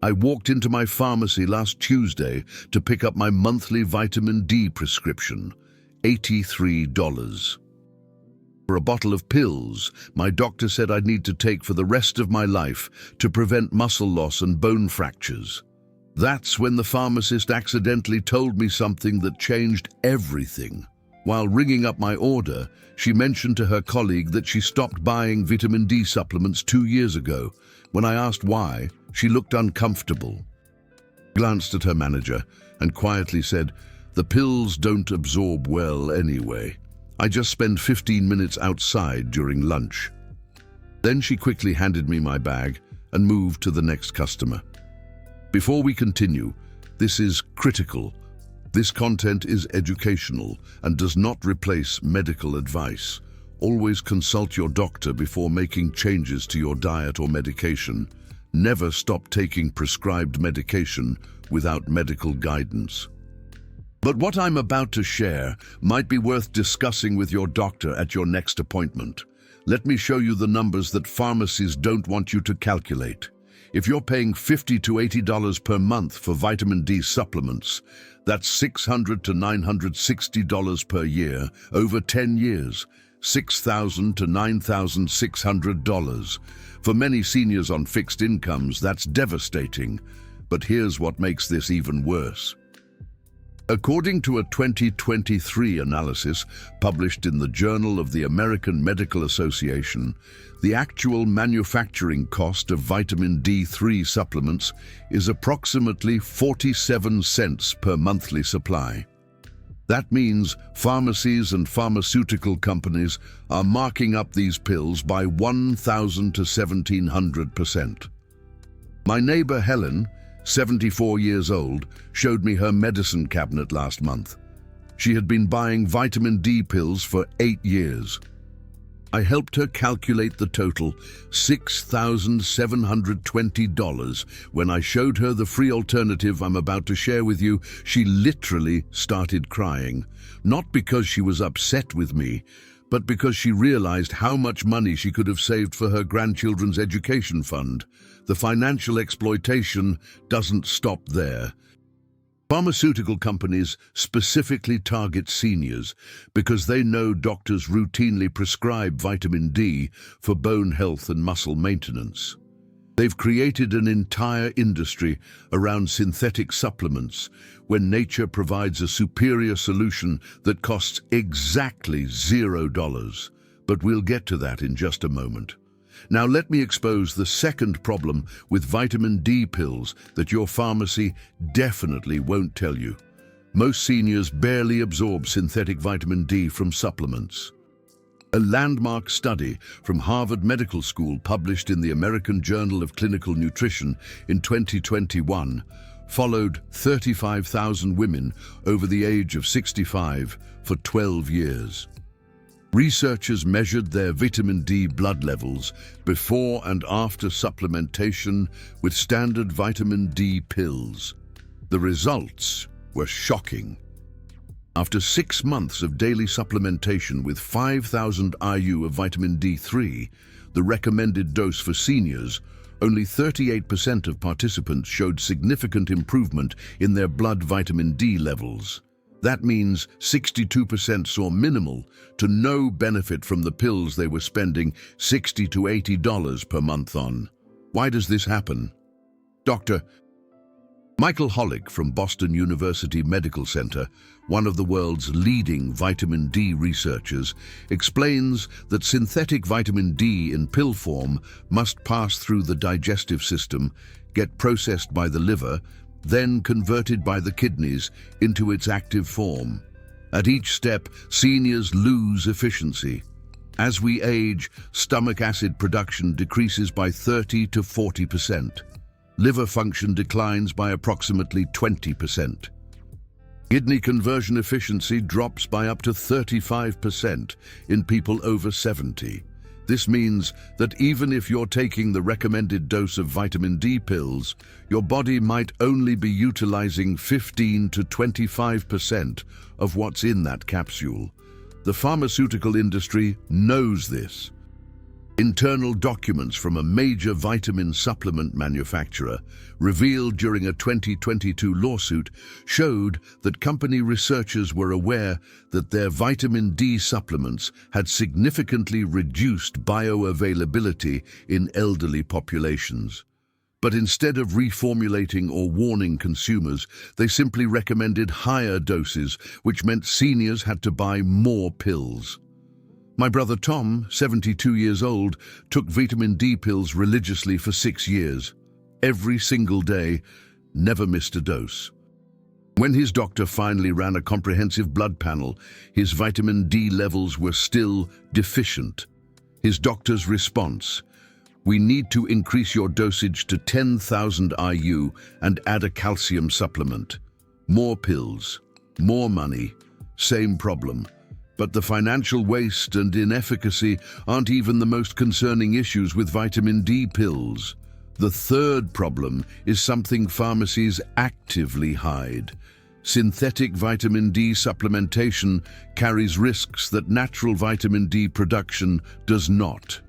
I walked into my pharmacy last Tuesday to pick up my monthly vitamin D prescription, $83. For a bottle of pills my doctor said I'd need to take for the rest of my life to prevent muscle loss and bone fractures. That's when the pharmacist accidentally told me something that changed everything. While ringing up my order, she mentioned to her colleague that she stopped buying vitamin D supplements 2 years ago. When I asked why, she looked uncomfortable, glanced at her manager, and quietly said, "The pills don't absorb well anyway. I just spend 15 minutes outside during lunch." Then she quickly handed me my bag and moved to the next customer. Before we continue, this is critical. This content is educational and does not replace medical advice. Always consult your doctor before making changes to your diet or medication. Never stop taking prescribed medication without medical guidance. But what I'm about to share might be worth discussing with your doctor at your next appointment. Let me show you the numbers that pharmacies don't want you to calculate. If you're paying $50 to $80 per month for vitamin D supplements, that's $600 to $960 per year over 10 years, $6,000 to $9,600. For many seniors on fixed incomes, that's devastating. But here's what makes this even worse. According to a 2023 analysis published in the Journal of the American Medical Association, the actual manufacturing cost of vitamin D3 supplements is approximately 47 cents per monthly supply. That means pharmacies and pharmaceutical companies are marking up these pills by 1,000 to 1,700%. My neighbor Helen, 74 years old, showed me her medicine cabinet last month. She had been buying vitamin D pills for 8 years. I helped her calculate the total, $6,720. When I showed her the free alternative I'm about to share with you, she literally started crying. Not because she was upset with me, but because she realized how much money she could have saved for her grandchildren's education fund. The financial exploitation doesn't stop there. Pharmaceutical companies specifically target seniors because they know doctors routinely prescribe vitamin D for bone health and muscle maintenance. They've created an entire industry around synthetic supplements when nature provides a superior solution that costs exactly $0. But we'll get to that in just a moment. Now let me expose the second problem with vitamin D pills that your pharmacy definitely won't tell you. Most seniors barely absorb synthetic vitamin D from supplements. A landmark study from Harvard Medical School published in the American Journal of Clinical Nutrition in 2021 followed 35,000 women over the age of 65 for 12 years. Researchers measured their vitamin D blood levels before and after supplementation with standard vitamin D pills. The results were shocking. After 6 months of daily supplementation with 5,000 IU of vitamin D3, the recommended dose for seniors, only 38% of participants showed significant improvement in their blood vitamin D levels. That means 62% saw minimal to no benefit from the pills they were spending $60 to $80 per month on. Why does this happen? Dr. Michael Hollick from Boston University Medical Center, one of the world's leading vitamin D researchers, explains that synthetic vitamin D in pill form must pass through the digestive system, get processed by the liver, then converted by the kidneys into its active form. At each step, seniors lose efficiency. As we age, stomach acid production decreases by 30 to 40%. Liver function declines by approximately 20%. Kidney conversion efficiency drops by up to 35% in people over 70. This means that even if you're taking the recommended dose of vitamin D pills, your body might only be utilizing 15 to 25% of what's in that capsule. The pharmaceutical industry knows this. Internal documents from a major vitamin supplement manufacturer, revealed during a 2022 lawsuit, showed that company researchers were aware that their vitamin D supplements had significantly reduced bioavailability in elderly populations. But instead of reformulating or warning consumers, they simply recommended higher doses, which meant seniors had to buy more pills. My brother Tom, 72 years old, took vitamin D pills religiously for 6 years. Every single day, never missed a dose. When his doctor finally ran a comprehensive blood panel, his vitamin D levels were still deficient. His doctor's response: "We need to increase your dosage to 10,000 IU and add a calcium supplement." More pills, more money, same problem. But the financial waste and inefficacy aren't even the most concerning issues with vitamin D pills. The third problem is something pharmacies actively hide. Synthetic vitamin D supplementation carries risks that natural vitamin D production does not.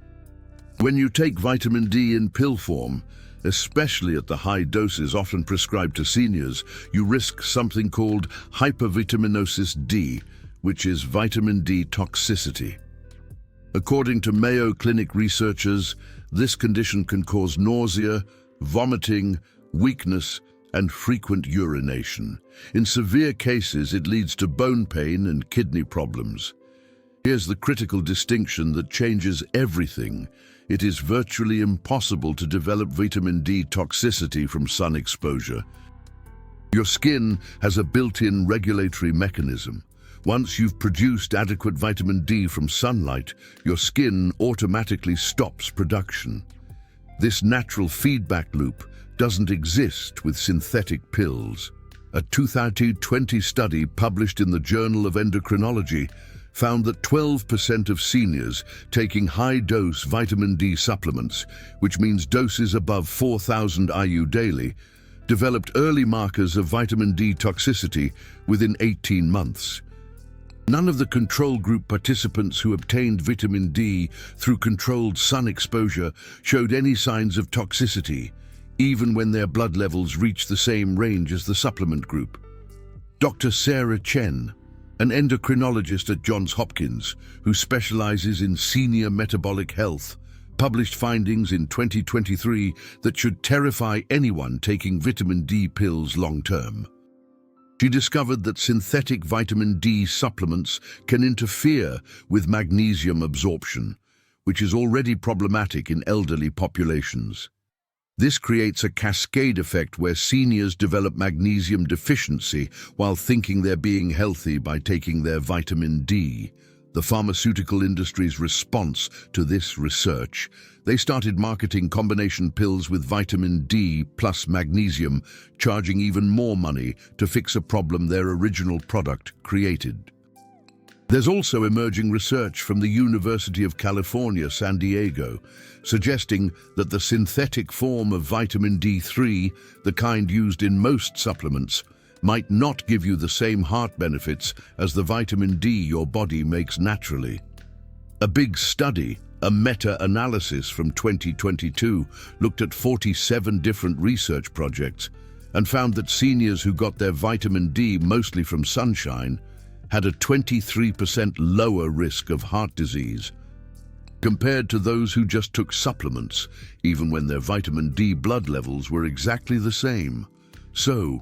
When you take vitamin D in pill form, especially at the high doses often prescribed to seniors, you risk something called hypervitaminosis D, which is vitamin D toxicity. According to Mayo Clinic researchers, this condition can cause nausea, vomiting, weakness, and frequent urination. In severe cases, it leads to bone pain and kidney problems. Here's the critical distinction that changes everything. It is virtually impossible to develop vitamin D toxicity from sun exposure. Your skin has a built-in regulatory mechanism. Once you've produced adequate vitamin D from sunlight, your skin automatically stops production. This natural feedback loop doesn't exist with synthetic pills. A 2020 study published in the Journal of Endocrinology found that 12% of seniors taking high-dose vitamin D supplements, which means doses above 4,000 IU daily, developed early markers of vitamin D toxicity within 18 months. None of the control group participants who obtained vitamin D through controlled sun exposure showed any signs of toxicity, even when their blood levels reached the same range as the supplement group. Dr. Sarah Chen, an endocrinologist at Johns Hopkins who specializes in senior metabolic health, published findings in 2023 that should terrify anyone taking vitamin D pills long-term. She discovered that synthetic vitamin D supplements can interfere with magnesium absorption, which is already problematic in elderly populations. This creates a cascade effect where seniors develop magnesium deficiency while thinking they're being healthy by taking their vitamin D. The pharmaceutical industry's response to this research: they started marketing combination pills with vitamin D plus magnesium, charging even more money to fix a problem their original product created. There's also emerging research from the University of California, San Diego, suggesting that the synthetic form of vitamin D3, the kind used in most supplements, might not give you the same heart benefits as the vitamin D your body makes naturally. A big study, a meta-analysis from 2022, looked at 47 different research projects and found that seniors who got their vitamin D mostly from sunshine had a 23% lower risk of heart disease compared to those who just took supplements, even when their vitamin D blood levels were exactly the same. So,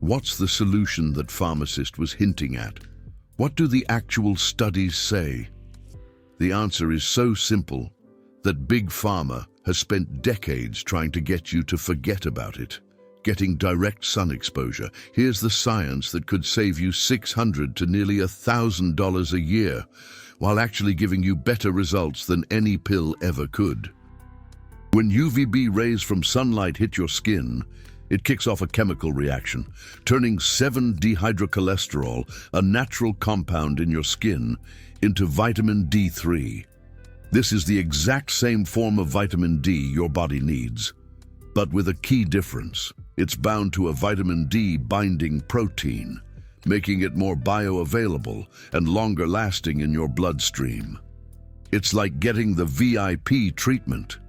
what's the solution that pharmacist was hinting at? What do the actual studies say? The answer is so simple that Big Pharma has spent decades trying to get you to forget about it. Getting direct sun exposure. Here's the science that could save you $600 to nearly $1,000 a year, while actually giving you better results than any pill ever could. When UVB rays from sunlight hit your skin, it kicks off a chemical reaction, turning 7-dehydrocholesterol, a natural compound in your skin, into vitamin D3. This is the exact same form of vitamin D your body needs, but with a key difference. It's bound to a vitamin D binding protein, making it more bioavailable and longer lasting in your bloodstream. It's like getting the VIP treatment.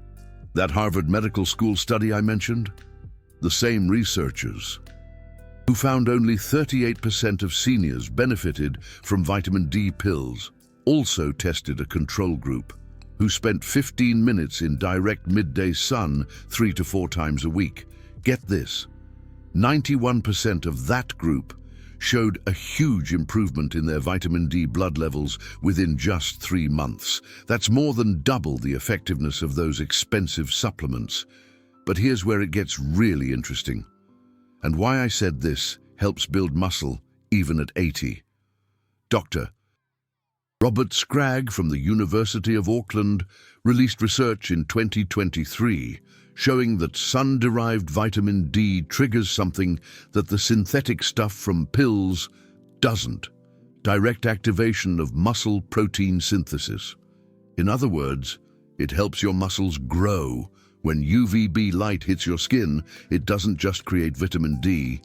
That Harvard Medical School study I mentioned? The same researchers who found only 38% of seniors benefited from vitamin D pills also tested a control group who spent 15 minutes in direct midday sun 3 to 4 times a week. Get this, 91% of that group showed a huge improvement in their vitamin D blood levels within just 3 months. That's more than double the effectiveness of those expensive supplements. But here's where it gets really interesting, and why I said this helps build muscle even at 80. Dr. Robert Scragg from the University of Auckland released research in 2023 showing that sun-derived vitamin D triggers something that the synthetic stuff from pills doesn't: direct activation of muscle protein synthesis. In other words, it helps your muscles grow. When UVB light hits your skin, it doesn't just create vitamin D,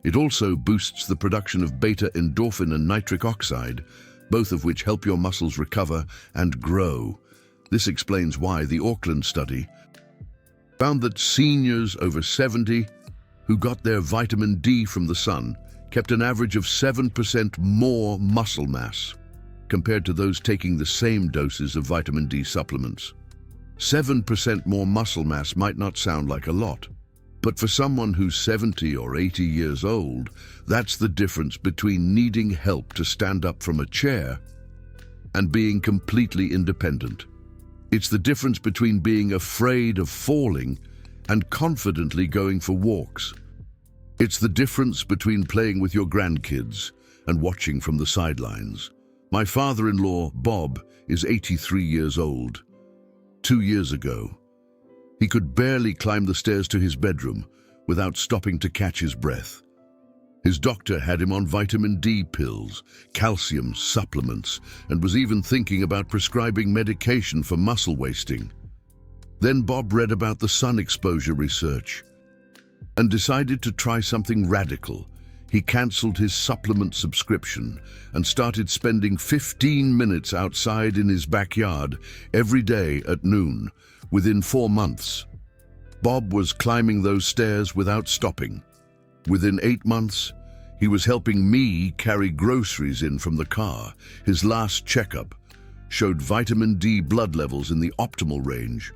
it also boosts the production of beta endorphin and nitric oxide, both of which help your muscles recover and grow. This explains why the Auckland study found that seniors over 70 who got their vitamin D from the sun kept an average of 7% more muscle mass compared to those taking the same doses of vitamin D supplements. 7% more muscle mass might not sound like a lot, but for someone who's 70 or 80 years old, that's the difference between needing help to stand up from a chair and being completely independent. It's the difference between being afraid of falling and confidently going for walks. It's the difference between playing with your grandkids and watching from the sidelines. My father-in-law, Bob, is 83 years old. 2 years ago, he could barely climb the stairs to his bedroom without stopping to catch his breath. His doctor had him on vitamin D pills, calcium supplements, and was even thinking about prescribing medication for muscle wasting. Then Bob read about the sun exposure research and decided to try something radical. He cancelled his supplement subscription and started spending 15 minutes outside in his backyard every day at noon. Within 4 months, Bob was climbing those stairs without stopping. Within 8 months, he was helping me carry groceries in from the car. His last checkup showed vitamin D blood levels in the optimal range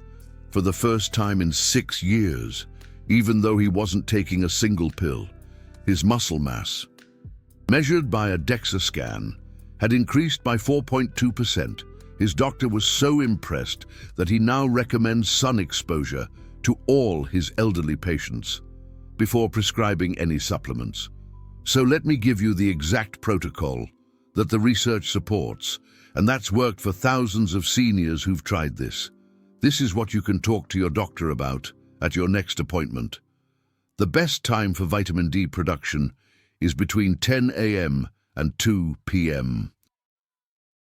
for the first time in 6 years, even though he wasn't taking a single pill. His muscle mass, measured by a DEXA scan, had increased by 4.2%. His doctor was so impressed that he now recommends sun exposure to all his elderly patients before prescribing any supplements. So let me give you the exact protocol that the research supports, and that's worked for thousands of seniors who've tried this. This is what you can talk to your doctor about at your next appointment. The best time for vitamin D production is between 10 a.m. and 2 p.m.,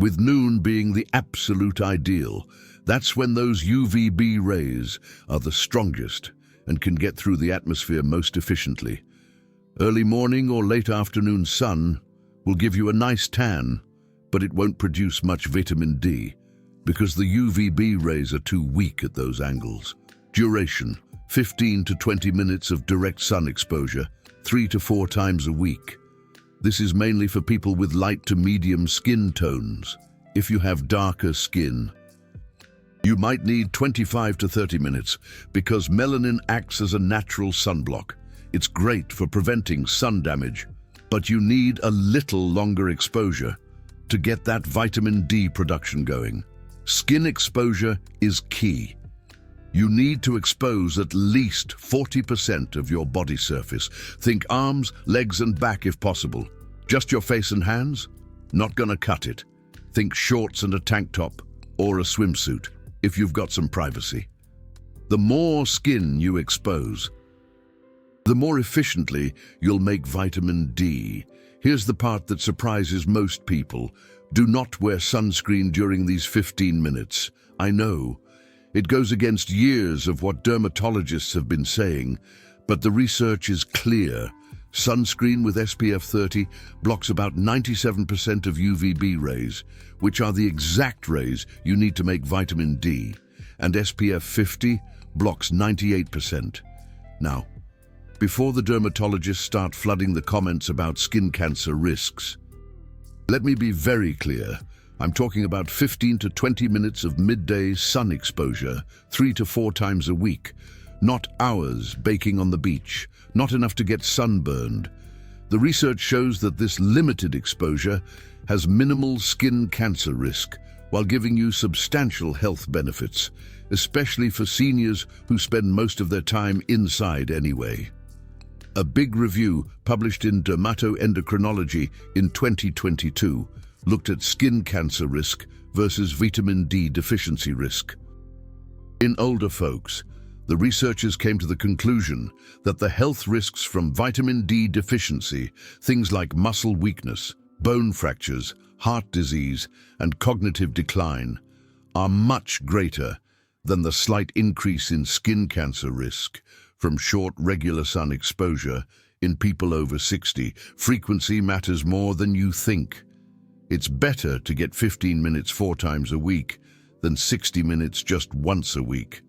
with noon being the absolute ideal. That's when those UVB rays are the strongest and can get through the atmosphere most efficiently. Early morning or late afternoon sun will give you a nice tan, but it won't produce much vitamin D because the UVB rays are too weak at those angles. Duration: 15 to 20 minutes of direct sun exposure, 3 to 4 times a week. This is mainly for people with light to medium skin tones. If you have darker skin, you might need 25 to 30 minutes because melanin acts as a natural sunblock. It's great for preventing sun damage, but you need a little longer exposure to get that vitamin D production going. Skin exposure is key. You need to expose at least 40% of your body surface. Think arms, legs, and back if possible. Just your face and hands? Not gonna cut it. Think shorts and a tank top, or a swimsuit, if you've got some privacy. The more skin you expose, the more efficiently you'll make vitamin D. Here's the part that surprises most people. Do not wear sunscreen during these 15 minutes. I know, it goes against years of what dermatologists have been saying, but the research is clear. Sunscreen with SPF 30 blocks about 97% of UVB rays, which are the exact rays you need to make vitamin D, and SPF 50 blocks 98%. Now, before the dermatologists start flooding the comments about skin cancer risks, let me be very clear. I'm talking about 15 to 20 minutes of midday sun exposure 3 to 4 times a week, not hours baking on the beach, not enough to get sunburned. The research shows that this limited exposure has minimal skin cancer risk while giving you substantial health benefits, especially for seniors who spend most of their time inside anyway. A big review published in Dermatoendocrinology in 2022 looked at skin cancer risk versus vitamin D deficiency risk. In older folks, the researchers came to the conclusion that the health risks from vitamin D deficiency, things like muscle weakness, bone fractures, heart disease, and cognitive decline, are much greater than the slight increase in skin cancer risk from short regular sun exposure in people over 60. Frequency matters more than you think. It's better to get 15 minutes 4 times a week than 60 minutes just once a week.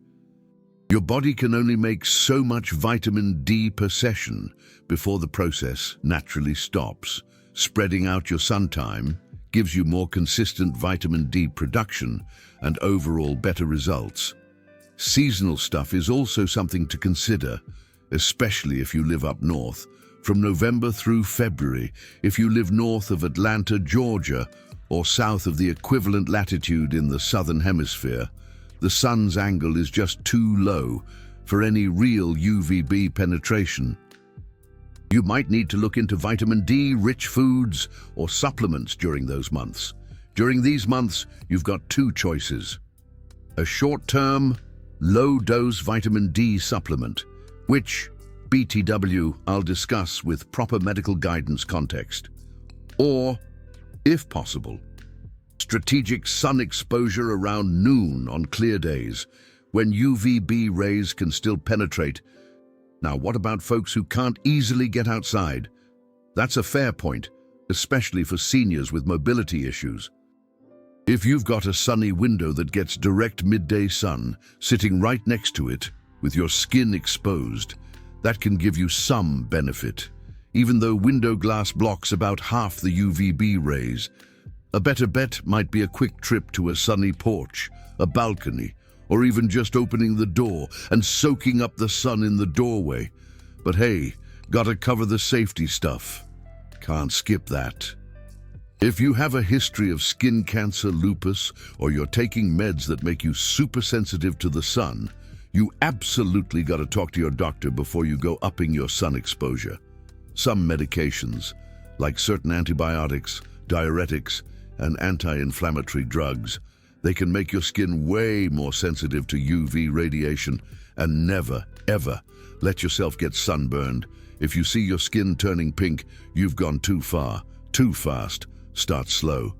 Your body can only make so much vitamin D per session before the process naturally stops. Spreading out your sun time gives you more consistent vitamin D production and overall better results. Seasonal stuff is also something to consider, especially if you live up north. From November through February, if you live north of Atlanta, Georgia, or south of the equivalent latitude in the southern hemisphere, the sun's angle is just too low for any real UVB penetration. You might need to look into vitamin D-rich foods or supplements during those months. During these months, you've got 2 choices. A short-term, low-dose vitamin D supplement, which, BTW, I'll discuss with proper medical guidance context. Or, if possible, strategic sun exposure around noon on clear days, when UVB rays can still penetrate. Now, what about folks who can't easily get outside? That's a fair point, especially for seniors with mobility issues. If you've got a sunny window that gets direct midday sun sitting right next to it, with your skin exposed, that can give you some benefit, even though window glass blocks about half the UVB rays. A better bet might be a quick trip to a sunny porch, a balcony, or even just opening the door and soaking up the sun in the doorway. But hey, gotta cover the safety stuff. Can't skip that. If you have a history of skin cancer, lupus, or you're taking meds that make you super sensitive to the sun, you absolutely gotta talk to your doctor before you go upping your sun exposure. Some medications, like certain antibiotics, diuretics, and anti-inflammatory drugs, they can make your skin way more sensitive to UV radiation. And never, ever let yourself get sunburned. If you see your skin turning pink, you've gone too far, too fast. Start slow.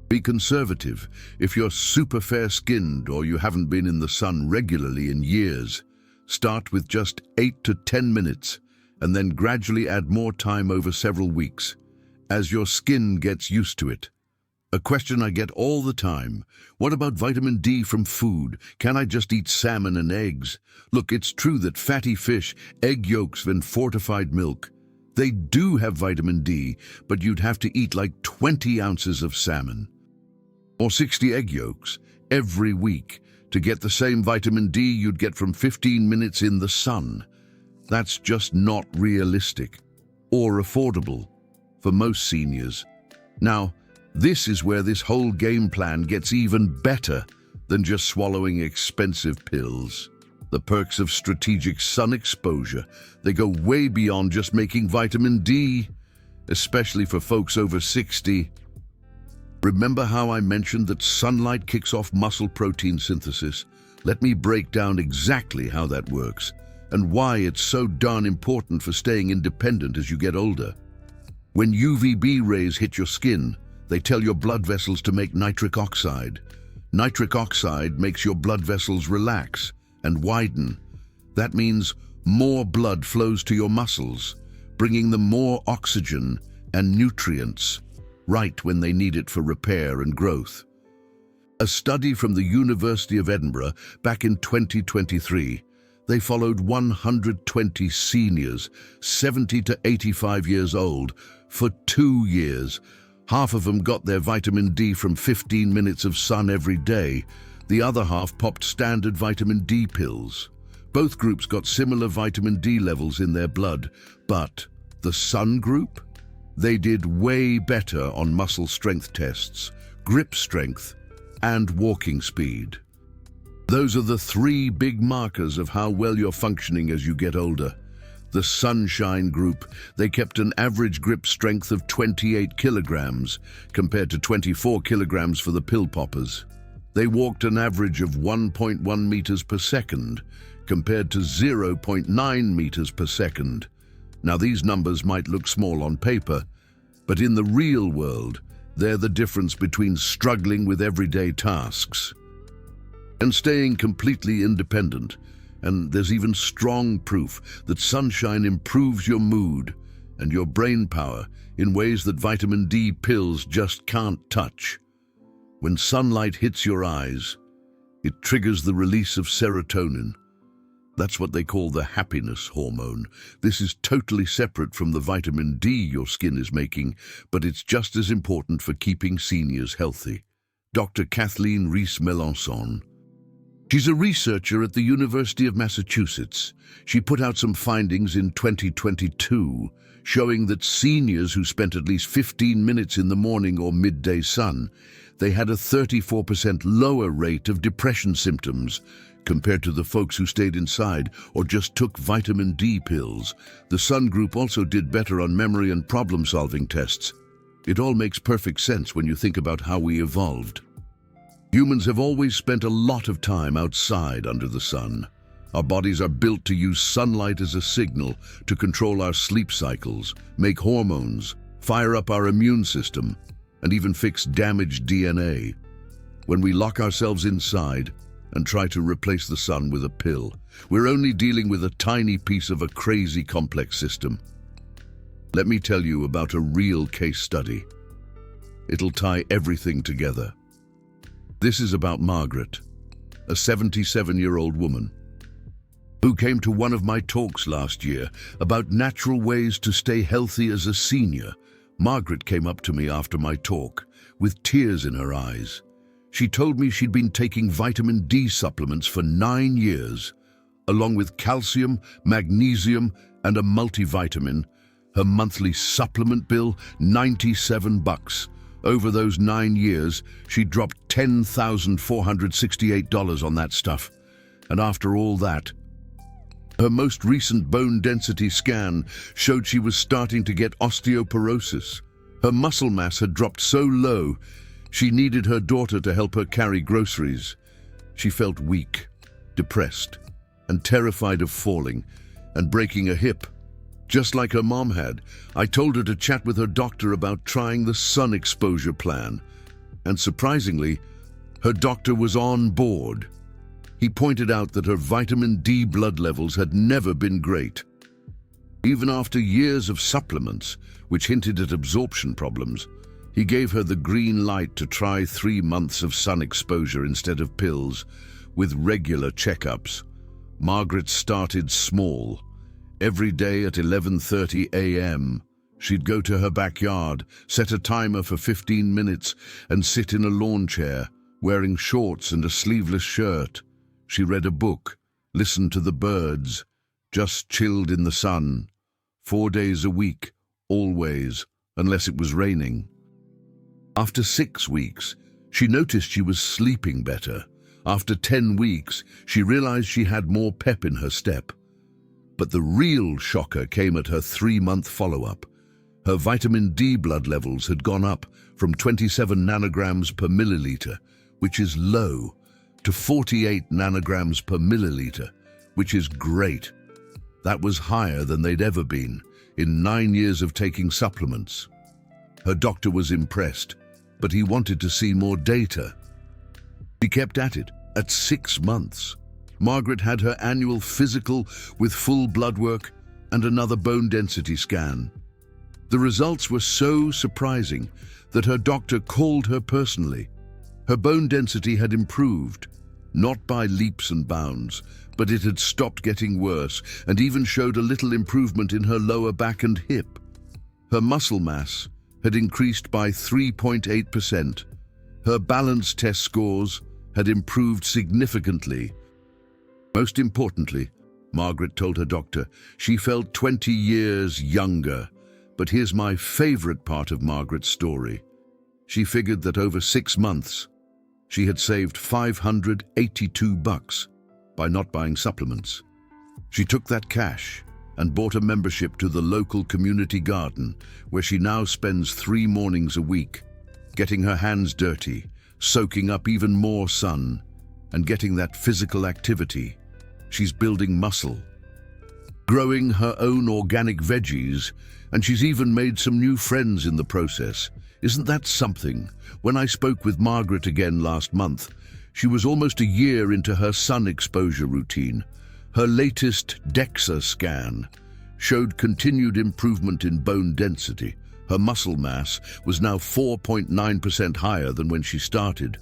Be conservative. If you're super fair-skinned or you haven't been in the sun regularly in years, start with just 8 to 10 minutes and then gradually add more time over several weeks as your skin gets used to it. A question I get all the time: what about vitamin D from food? Can I just eat salmon and eggs? Look, it's true that fatty fish, egg yolks, and fortified milk, they do have vitamin D, but you'd have to eat like 20 ounces of salmon or 60 egg yolks every week to get the same vitamin D you'd get from 15 minutes in the sun. That's just not realistic or affordable for most seniors. Now, this is where this whole game plan gets even better than just swallowing expensive pills. The perks of strategic sun exposure, they go way beyond just making vitamin D, especially for folks over 60. Remember how I mentioned that sunlight kicks off muscle protein synthesis? Let me break down exactly how that works and why it's so darn important for staying independent as you get older. When UVB rays hit your skin, they tell your blood vessels to make nitric oxide. Nitric oxide makes your blood vessels relax and widen. That means more blood flows to your muscles, bringing them more oxygen and nutrients right when they need it for repair and growth. A study from the University of Edinburgh back in 2023, they followed 120 seniors, 70 to 85 years old, for 2 years. Half of them got their vitamin D from 15 minutes of sun every day. The other half popped standard vitamin D pills. Both groups got similar vitamin D levels in their blood, but the sun group? They did way better on muscle strength tests, grip strength, and walking speed. Those are the 3 big markers of how well you're functioning as you get older. The Sunshine group, they kept an average grip strength of 28 kilograms compared to 24 kilograms for the pill poppers. They walked an average of 1.1 meters per second compared to 0.9 meters per second. Now these numbers might look small on paper, but in the real world, they're the difference between struggling with everyday tasks and staying completely independent. And there's even strong proof that sunshine improves your mood and your brain power in ways that vitamin D pills just can't touch. When sunlight hits your eyes, it triggers the release of serotonin. That's what they call the happiness hormone. This is totally separate from the vitamin D your skin is making, but it's just as important for keeping seniors healthy. Dr. Kathleen Rees-Melanson. She's a researcher at the University of Massachusetts. She put out some findings in 2022 showing that seniors who spent at least 15 minutes in the morning or midday sun, they had a 34% lower rate of depression symptoms compared to the folks who stayed inside or just took vitamin D pills. The sun group also did better on memory and problem-solving tests. It all makes perfect sense when you think about how we evolved. Humans have always spent a lot of time outside under the sun. Our bodies are built to use sunlight as a signal to control our sleep cycles, make hormones, fire up our immune system, and even fix damaged DNA. When we lock ourselves inside and try to replace the sun with a pill, we're only dealing with a tiny piece of a crazy complex system. Let me tell you about a real case study. It'll tie everything together. This is about Margaret, a 77-year-old woman who came to one of my talks last year about natural ways to stay healthy as a senior. Margaret came up to me after my talk with tears in her eyes. She told me she'd been taking vitamin D supplements for 9 years, along with calcium, magnesium, and a multivitamin. Her monthly supplement bill, $97. Over those 9 years, she dropped $10,468 on that stuff. And after all that, her most recent bone density scan showed she was starting to get osteoporosis. Her muscle mass had dropped so low, she needed her daughter to help her carry groceries. She felt weak, depressed, and terrified of falling and breaking a hip. Just like her mom had, I told her to chat with her doctor about trying the sun exposure plan. And surprisingly, her doctor was on board. He pointed out that her vitamin D blood levels had never been great. Even after years of supplements, which hinted at absorption problems, he gave her the green light to try 3 months of sun exposure instead of pills, with regular checkups. Margaret started small. Every day at 11:30 a.m., she'd go to her backyard, set a timer for 15 minutes, and sit in a lawn chair, wearing shorts and a sleeveless shirt. She read a book, listened to the birds, just chilled in the sun. 4 days a week, always, unless it was raining. After 6 weeks, she noticed she was sleeping better. After 10 weeks, she realized she had more pep in her step. But the real shocker came at her 3-month follow-up. Her vitamin D blood levels had gone up from 27 nanograms per milliliter, which is low, to 48 nanograms per milliliter, which is great. That was higher than they'd ever been in 9 years of taking supplements. Her doctor was impressed, but he wanted to see more data. She kept at it. At 6 months, Margaret had her annual physical with full blood work and another bone density scan. The results were so surprising that her doctor called her personally. Her bone density had improved, not by leaps and bounds, but it had stopped getting worse and even showed a little improvement in her lower back and hip. Her muscle mass had increased by 3.8%. Her balance test scores had improved significantly. Most importantly, Margaret told her doctor, she felt 20 years younger. But here's my favorite part of Margaret's story. She figured that over 6 months, she had saved $582 by not buying supplements. She took that cash and bought a membership to the local community garden, where she now spends 3 mornings a week, getting her hands dirty, soaking up even more sun, and getting that physical activity. She's building muscle, growing her own organic veggies, and she's even made some new friends in the process. Isn't that something? When I spoke with Margaret again last month, she was almost a year into her sun exposure routine. Her latest DEXA scan showed continued improvement in bone density. Her muscle mass was now 4.9% higher than when she started.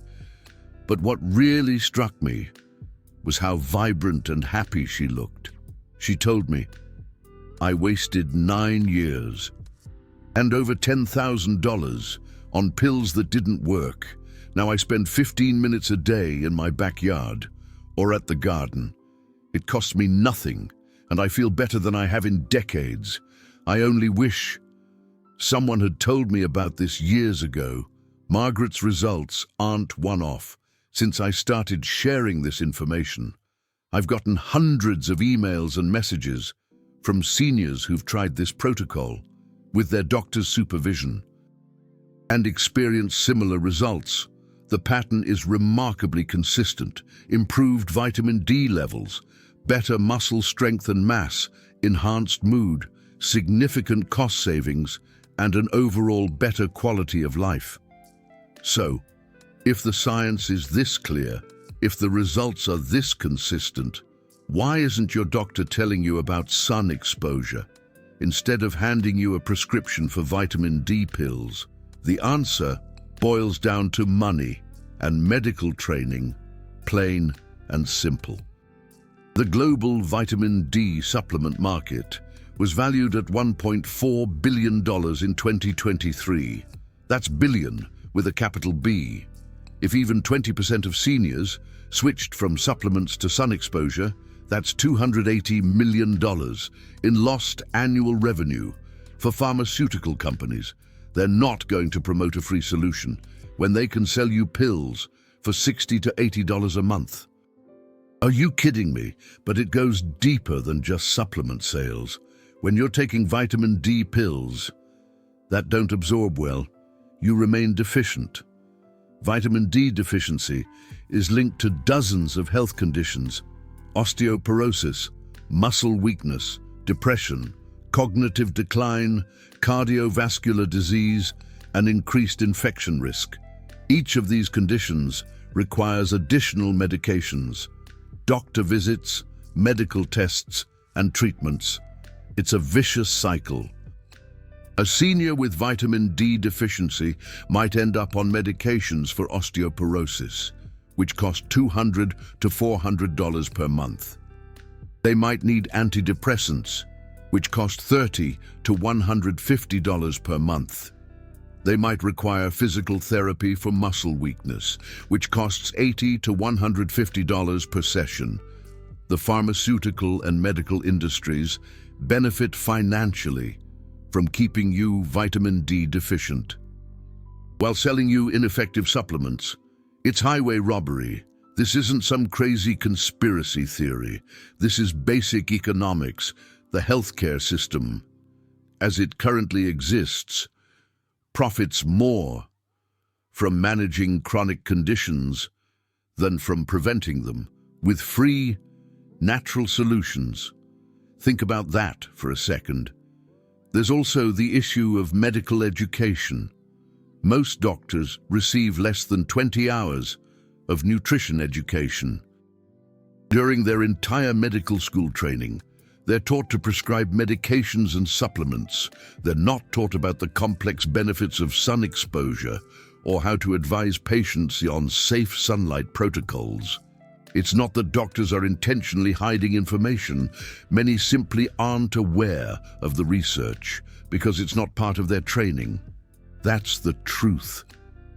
But what really struck me was how vibrant and happy she looked. She told me, "I wasted 9 years and over $10,000 on pills that didn't work. Now I spend 15 minutes a day in my backyard or at the garden. It costs me nothing, and I feel better than I have in decades. I only wish someone had told me about this years ago." Margaret's results aren't one-off. Since I started sharing this information, I've gotten hundreds of emails and messages from seniors who've tried this protocol with their doctor's supervision and experienced similar results. The pattern is remarkably consistent: improved vitamin D levels, better muscle strength and mass, enhanced mood, significant cost savings, and an overall better quality of life. So, if the science is this clear, if the results are this consistent, why isn't your doctor telling you about sun exposure instead of handing you a prescription for vitamin D pills? The answer boils down to money and medical training, plain and simple. The global vitamin D supplement market was valued at $1.4 billion in 2023. That's billion with a capital B. If even 20% of seniors switched from supplements to sun exposure, that's $280 million in lost annual revenue. For pharmaceutical companies, they're not going to promote a free solution when they can sell you pills for $60 to $80 a month. Are you kidding me? But it goes deeper than just supplement sales. When you're taking vitamin D pills that don't absorb well, you remain deficient. Vitamin D deficiency is linked to dozens of health conditions: osteoporosis, muscle weakness, depression, cognitive decline, cardiovascular disease, and increased infection risk. Each of these conditions requires additional medications, doctor visits, medical tests, and treatments. It's a vicious cycle. A senior with vitamin D deficiency might end up on medications for osteoporosis, which cost $200 to $400 per month. They might need antidepressants, which cost $30 to $150 per month. They might require physical therapy for muscle weakness, which costs $80 to $150 per session. The pharmaceutical and medical industries benefit financially from keeping you vitamin D deficient, while selling you ineffective supplements. It's highway robbery. This isn't some crazy conspiracy theory. This is basic economics. The healthcare system, as it currently exists, profits more from managing chronic conditions than from preventing them with free, natural solutions. Think about that for a second. There's also the issue of medical education. Most doctors receive less than 20 hours of nutrition education. During their entire medical school training, They're taught to prescribe medications and supplements. They're not taught about the complex benefits of sun exposure or how to advise patients on safe sunlight protocols. It's not that doctors are intentionally hiding information. Many simply aren't aware of the research because it's not part of their training. That's the truth.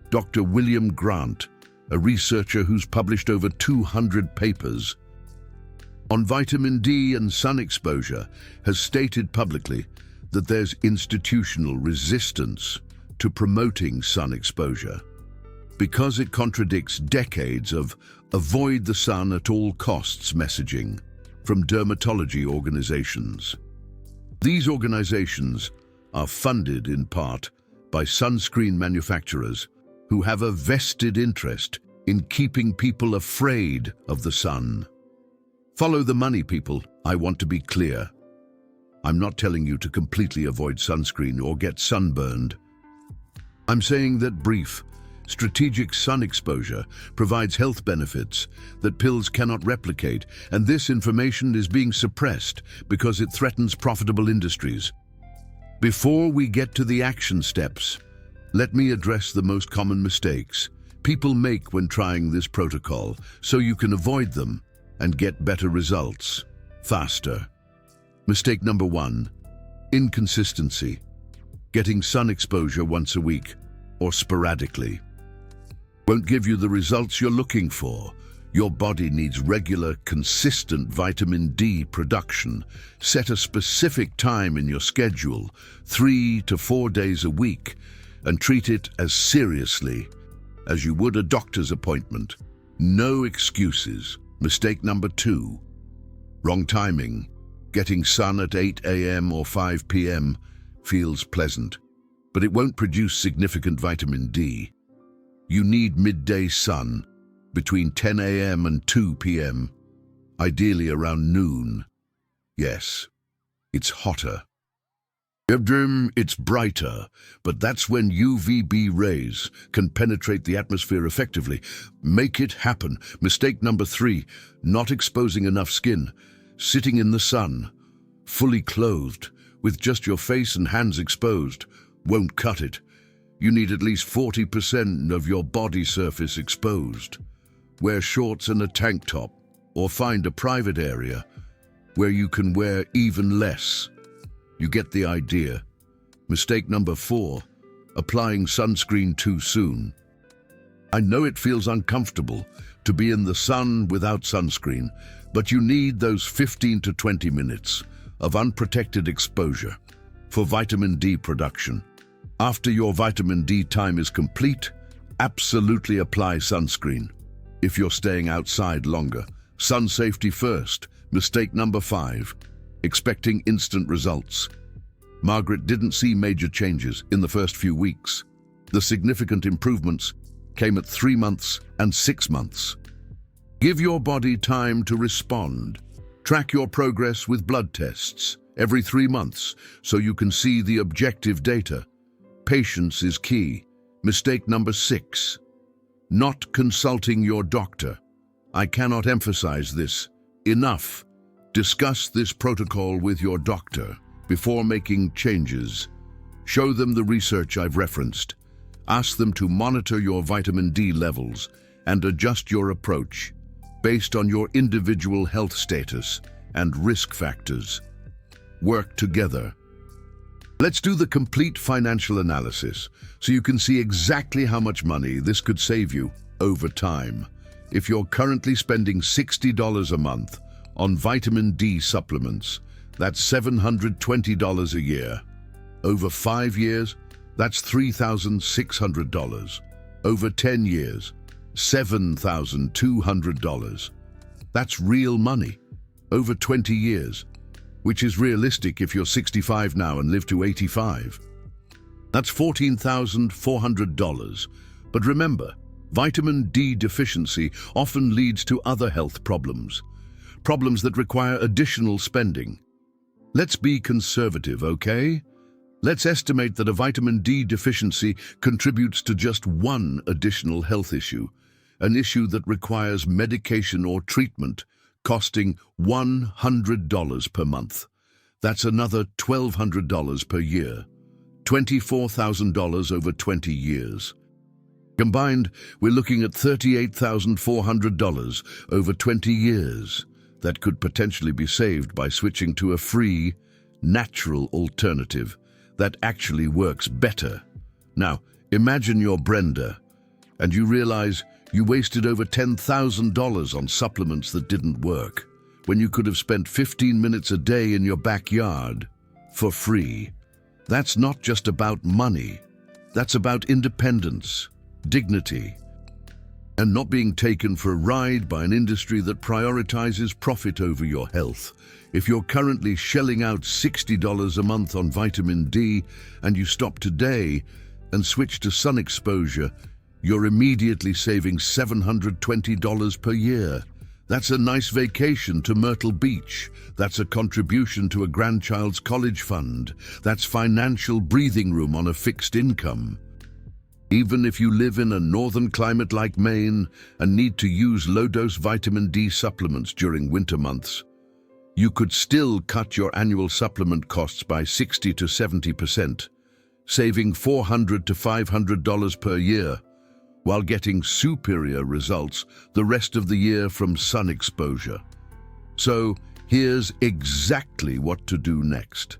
Dr. William Grant, a researcher who's published over 200 papers on vitamin D and sun exposure, has stated publicly that there's institutional resistance to promoting sun exposure because it contradicts decades of avoid the sun at all costs messaging from dermatology organizations. These organizations are funded in part by sunscreen manufacturers who have a vested interest in keeping people afraid of the sun. Follow the money, people. I want to be clear. I'm not telling you to completely avoid sunscreen or get sunburned. I'm saying that brief, strategic sun exposure provides health benefits that pills cannot replicate, and this information is being suppressed because it threatens profitable industries. Before we get to the action steps, let me address the most common mistakes people make when trying this protocol so you can avoid them and get better results faster. Mistake number 1, inconsistency. Getting sun exposure once a week or sporadically won't give you the results you're looking for. Your body needs regular, consistent vitamin D production. Set a specific time in your schedule, 3 to 4 days a week, and treat it as seriously as you would a doctor's appointment. No excuses. Mistake number 2, wrong timing. Getting sun at 8 a.m. or 5 p.m. feels pleasant, but it won't produce significant vitamin D. You need midday sun between 10 a.m. and 2 p.m., ideally around noon. Yes, it's hotter. It's brighter, but that's when UVB rays can penetrate the atmosphere effectively. Make it happen. Mistake number 3, not exposing enough skin. Sitting in the sun, fully clothed, with just your face and hands exposed, won't cut it. You need at least 40% of your body surface exposed. Wear shorts and a tank top, or find a private area where you can wear even less. You get the idea. Mistake number 4, applying sunscreen too soon. I know it feels uncomfortable to be in the sun without sunscreen, but you need those 15 to 20 minutes of unprotected exposure for vitamin D production. After your vitamin D time is complete, absolutely apply sunscreen. If you're staying outside longer, sun safety first. Mistake number 5, expecting instant results. Margaret didn't see major changes in the first few weeks. The significant improvements came at 3 months and 6 months. Give your body time to respond. Track your progress with blood tests every 3 months so you can see the objective data. Patience is key. Mistake number 6, not consulting your doctor. I cannot emphasize this enough. Discuss this protocol with your doctor before making changes. Show them the research I've referenced. Ask them to monitor your vitamin D levels and adjust your approach based on your individual health status and risk factors. Work together. Let's do the complete financial analysis so you can see exactly how much money this could save you over time. If you're currently spending $60 a month on vitamin D supplements, that's $720 a year. Over 5 years, that's $3,600. Over 10 years, $7,200. That's real money. Over 20 years, which is realistic if you're 65 now and live to 85. That's $14,400. But remember, vitamin D deficiency often leads to other health problems that require additional spending. Let's be conservative, okay? Let's estimate that a vitamin D deficiency contributes to just one additional health issue, an issue that requires medication or treatment, costing $100 per month. That's another $1,200 per year, $24,000 over 20 years. Combined, we're looking at $38,400 over 20 years. That could potentially be saved by switching to a free, natural alternative that actually works better. Now, imagine you're Brenda, and you realize you wasted over $10,000 on supplements that didn't work, when you could have spent 15 minutes a day in your backyard for free. That's not just about money. That's about independence, dignity, and not being taken for a ride by an industry that prioritizes profit over your health. If you're currently shelling out $60 a month on vitamin D and you stop today and switch to sun exposure, you're immediately saving $720 per year. That's a nice vacation to Myrtle Beach. That's a contribution to a grandchild's college fund. That's financial breathing room on a fixed income. Even if you live in a northern climate like Maine and need to use low-dose vitamin D supplements during winter months, you could still cut your annual supplement costs by 60 to 70%, saving $400 to $500 per year, while getting superior results the rest of the year from sun exposure. So here's exactly what to do next.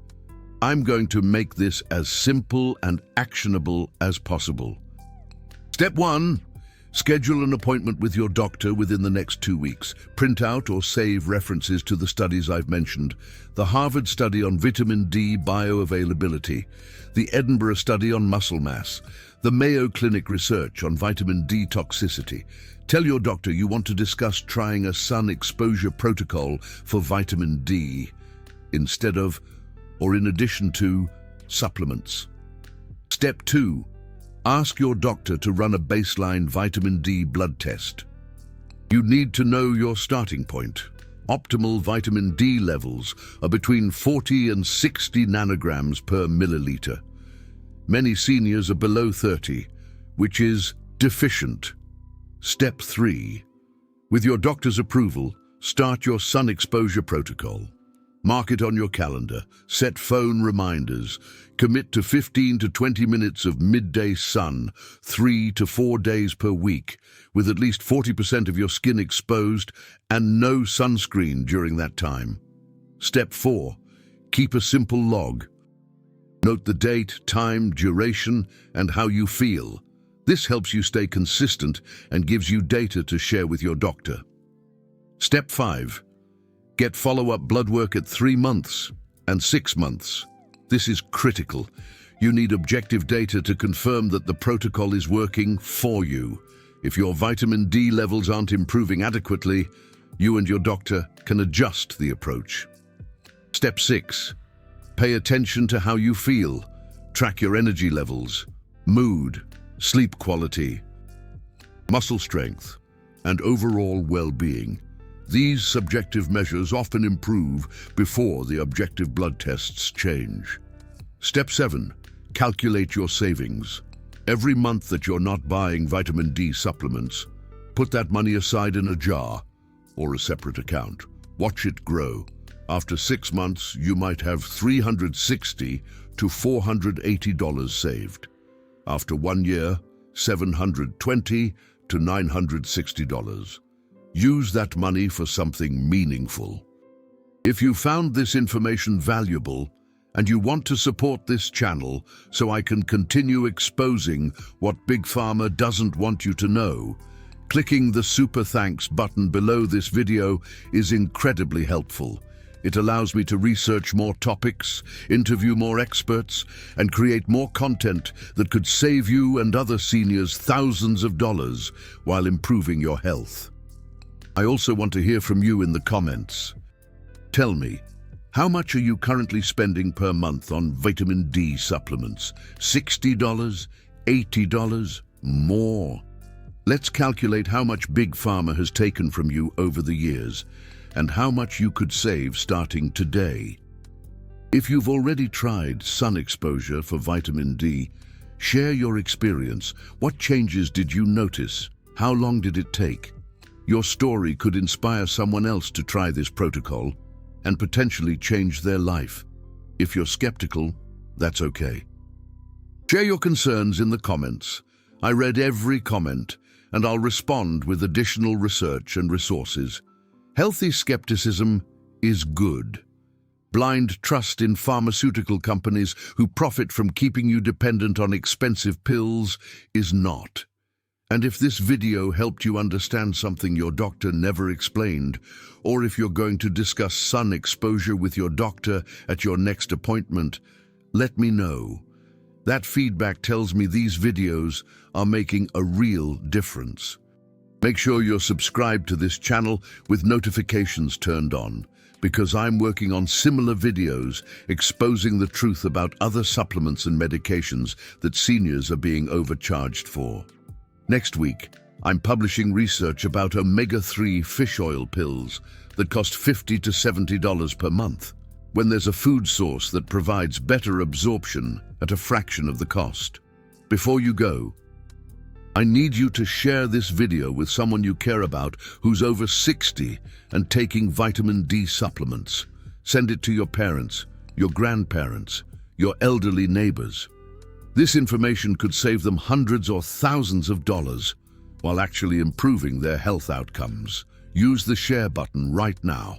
I'm going to make this as simple and actionable as possible. Step 1. Schedule an appointment with your doctor within the next 2 weeks. Print out or save references to the studies I've mentioned. The Harvard study on vitamin D bioavailability, the Edinburgh study on muscle mass, the Mayo Clinic research on vitamin D toxicity. Tell your doctor you want to discuss trying a sun exposure protocol for vitamin D instead of, or in addition to, supplements. Step 2. Ask your doctor to run a baseline vitamin D blood test. You need to know your starting point. Optimal vitamin D levels are between 40 and 60 nanograms per milliliter. Many seniors are below 30, which is deficient. Step 3. With your doctor's approval, start your sun exposure protocol. Mark it on your calendar, set phone reminders, commit to 15 to 20 minutes of midday sun, 3 to 4 days per week, with at least 40% of your skin exposed and no sunscreen during that time. Step 4. Keep a simple log. Note the date, time, duration, and how you feel. This helps you stay consistent and gives you data to share with your doctor. Step 5. Get follow-up blood work at 3 months and 6 months. This is critical. You need objective data to confirm that the protocol is working for you. If your vitamin D levels aren't improving adequately, you and your doctor can adjust the approach. Step 6. Pay attention to how you feel. Track your energy levels, mood, sleep quality, muscle strength, and overall well-being. These subjective measures often improve before the objective blood tests change. Step 7. Calculate your savings. Every month that you're not buying vitamin D supplements, put that money aside in a jar or a separate account. Watch it grow. After 6 months, you might have $360 to $480 saved. After 1 year, $720 to $960. Use that money for something meaningful. If you found this information valuable and you want to support this channel so I can continue exposing what Big Pharma doesn't want you to know, clicking the Super Thanks button below this video is incredibly helpful. It allows me to research more topics, interview more experts, and create more content that could save you and other seniors thousands of dollars while improving your health. I also want to hear from you in the comments. Tell me, how much are you currently spending per month on vitamin D supplements? $60? $80? More? Let's calculate how much Big Pharma has taken from you over the years and how much you could save starting today. If you've already tried sun exposure for vitamin D, share your experience. What changes did you notice? How long did it take? Your story could inspire someone else to try this protocol and potentially change their life. If you're skeptical, that's okay. Share your concerns in the comments. I read every comment, and I'll respond with additional research and resources. Healthy skepticism is good. Blind trust in pharmaceutical companies who profit from keeping you dependent on expensive pills is not. And if this video helped you understand something your doctor never explained, or if you're going to discuss sun exposure with your doctor at your next appointment, let me know. That feedback tells me these videos are making a real difference. Make sure you're subscribed to this channel with notifications turned on, because I'm working on similar videos exposing the truth about other supplements and medications that seniors are being overcharged for. Next week, I'm publishing research about omega-3 fish oil pills that cost $50 to $70 per month, when there's a food source that provides better absorption at a fraction of the cost. Before you go, I need you to share this video with someone you care about who's over 60 and taking vitamin D supplements. Send it to your parents, your grandparents, your elderly neighbors. This information could save them hundreds or thousands of dollars while actually improving their health outcomes. Use the share button right now.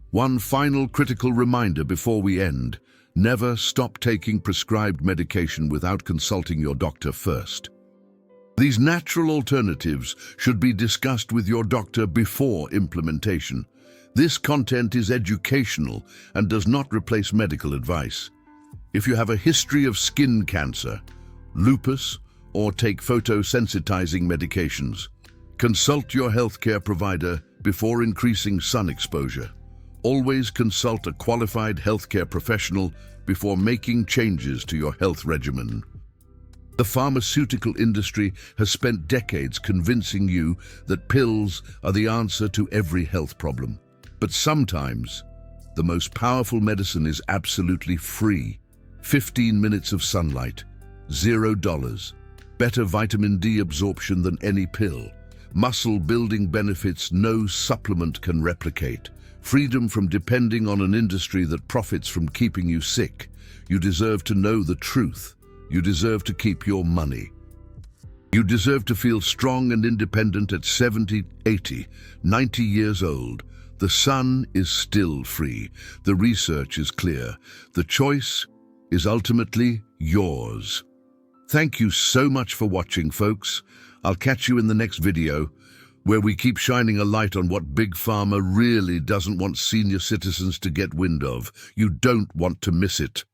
One final critical reminder before we end: never stop taking prescribed medication without consulting your doctor first. These natural alternatives should be discussed with your doctor before implementation. This content is educational and does not replace medical advice. If you have a history of skin cancer, lupus, or take photosensitizing medications, consult your healthcare provider before increasing sun exposure. Always consult a qualified healthcare professional before making changes to your health regimen. The pharmaceutical industry has spent decades convincing you that pills are the answer to every health problem. But sometimes, the most powerful medicine is absolutely free. 15 minutes of sunlight, $0. Better vitamin D absorption than any pill. Muscle-building benefits no supplement can replicate. Freedom from depending on an industry that profits from keeping you sick. You deserve to know the truth. You deserve to keep your money. You deserve to feel strong and independent at 70, 80, 90 years old. The sun is still free. The research is clear. The choice is ultimately yours. Thank you so much for watching, folks. I'll catch you in the next video, where we keep shining a light on what Big Pharma really doesn't want senior citizens to get wind of. You don't want to miss it.